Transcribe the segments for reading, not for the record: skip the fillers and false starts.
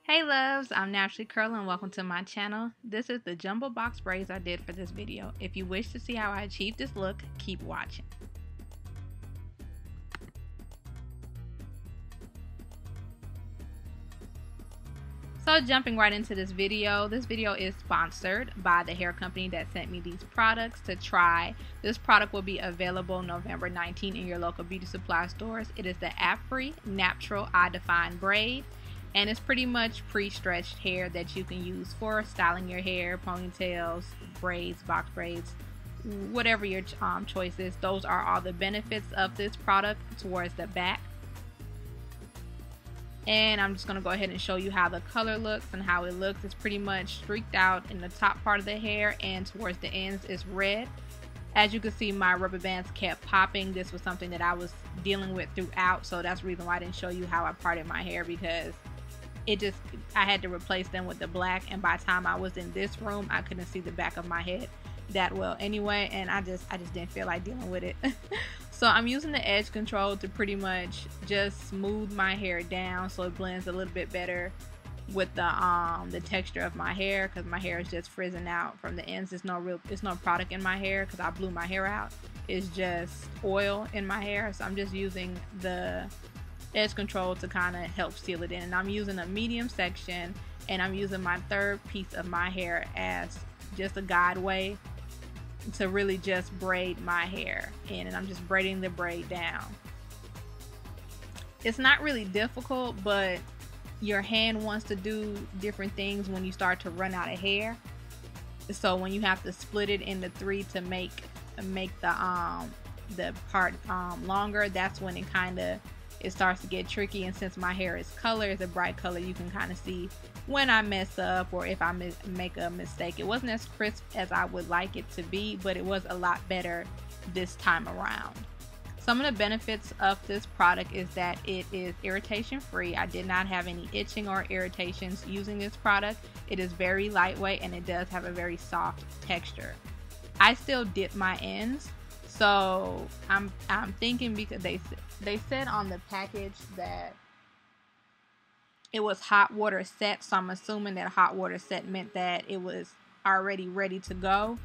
Hey loves, I'm Naturally Curl and welcome to my channel. This is the jumbo box braids I did for this video. If you wish to see how I achieved this look, keep watching. So jumping right into this video is sponsored by the hair company that sent me these products to try. This product will be available November 19 in your local beauty supply stores. It is the Afri-Naptural Eye Define Braid. And it's pretty much pre-stretched hair that you can use for styling your hair, ponytails, braids, box braids, whatever your choice is. Those are all the benefits of this product towards the back. And I'm just going to go ahead and show you how the color looks and how it looks. It's pretty much streaked out in the top part of the hair, and towards the ends is red. As you can see, my rubber bands kept popping. This was something that I was dealing with throughout, so that's the reason why I didn't show you how I parted my hair, because I had to replace them with the black, and by the time I was in this room I couldn't see the back of my head that well anyway, and I just didn't feel like dealing with it. So I'm using the edge control to pretty much just smooth my hair down so it blends a little bit better with the texture of my hair, because my hair is just frizzing out from the ends. It's no product in my hair because I blew my hair out. It's just oil in my hair, so I'm just using the edge control to kind of help seal it in. And I'm using a medium section, and I'm using my third piece of my hair as just a guide way to really just braid my hair in, and I'm just braiding the braid down. It's not really difficult, but your hand wants to do different things when you start to run out of hair. So when you have to split it into three to make the part longer, that's when it starts to get tricky. And since my hair is color, it's a bright color, you can kind of see when I mess up or if I make a mistake. It wasn't as crisp as I would like it to be, but it was a lot better this time around. Some of the benefits of this product is that it is irritation free. I did not have any itching or irritations using this product. It is very lightweight, and it does have a very soft texture. I still dip my ends, so I'm thinking, because they said on the package that it was hot water set, so I'm assuming that hot water set meant that it was already ready to go.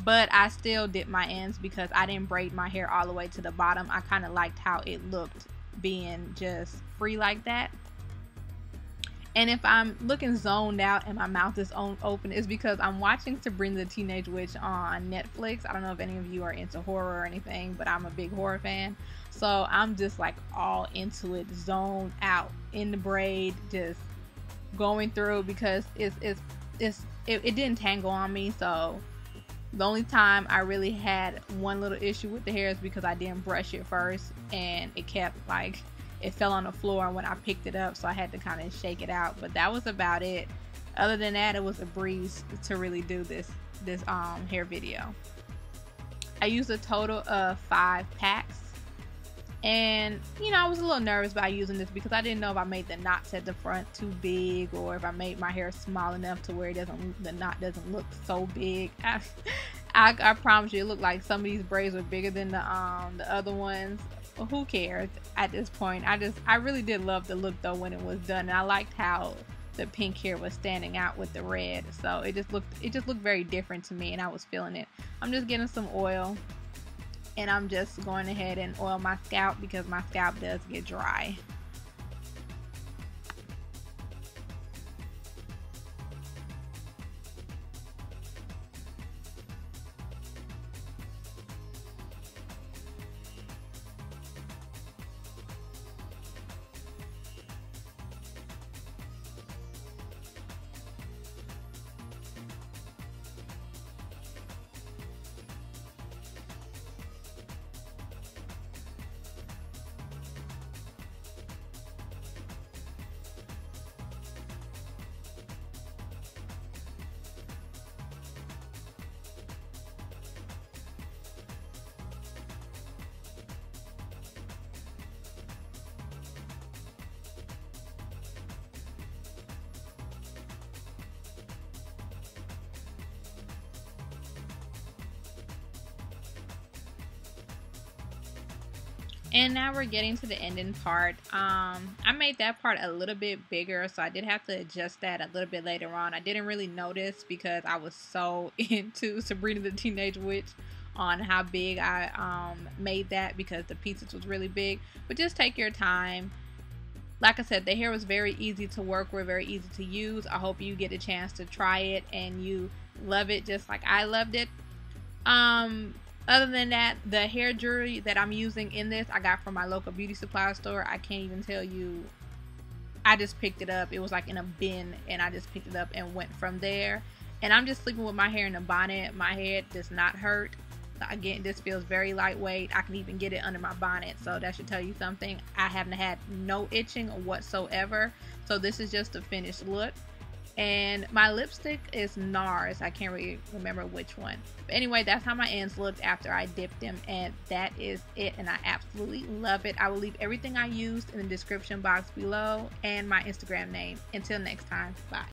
But I still dip my ends because I didn't braid my hair all the way to the bottom. I kind of liked how it looked being just free like that. And if I'm looking zoned out and my mouth is open, it's because I'm watching Sabrina the Teenage Witch on Netflix. I don't know if any of you are into horror or anything, but I'm a big horror fan. So I'm just like all into it, zoned out in the braid, just going through, because it didn't tangle on me. So the only time I really had one little issue with the hair is because I didn't brush it first, and it kept it fell on the floor when I picked it up, so I had to kind of shake it out. But that was about it. Other than that, it was a breeze to really do this hair video. I used a total of 5 packs, and I was a little nervous about using this because I didn't know if I made the knots at the front too big, or if I made my hair small enough to where the knot doesn't look so big. I promise you, it looked like some of these braids were bigger than the other ones. Well, who cares at this point? I really did love the look though when it was done, and I liked how the pink hair was standing out with the red. So it just looked very different to me, and I was feeling it. I'm just getting some oil, and I'm just going ahead and oil my scalp because my scalp does get dry. And now we're getting to the ending part. I made that part a little bit bigger, so I did have to adjust that a little bit later on. I didn't really notice because I was so into Sabrina the Teenage Witch on how big I made that, because the pieces was really big. But just take your time. Like I said, the hair was very easy to work with, very easy to use. I hope you get a chance to try it and you love it just like I loved it. Other than that, the hair jewelry that I'm using in this, I got from my local beauty supply store. I can't even tell you. I just picked it up. It was like in a bin, and I just picked it up and went from there. And I'm just sleeping with my hair in a bonnet. My head does not hurt. Again, this feels very lightweight. I can even get it under my bonnet, so that should tell you something. I haven't had no itching whatsoever. So this is just the finished look. And my lipstick is NARS. I can't really remember which one. But anyway, that's how my ends looked after I dipped them. And that is it. And I absolutely love it. I will leave everything I used in the description box below and my Instagram name. Until next time, bye.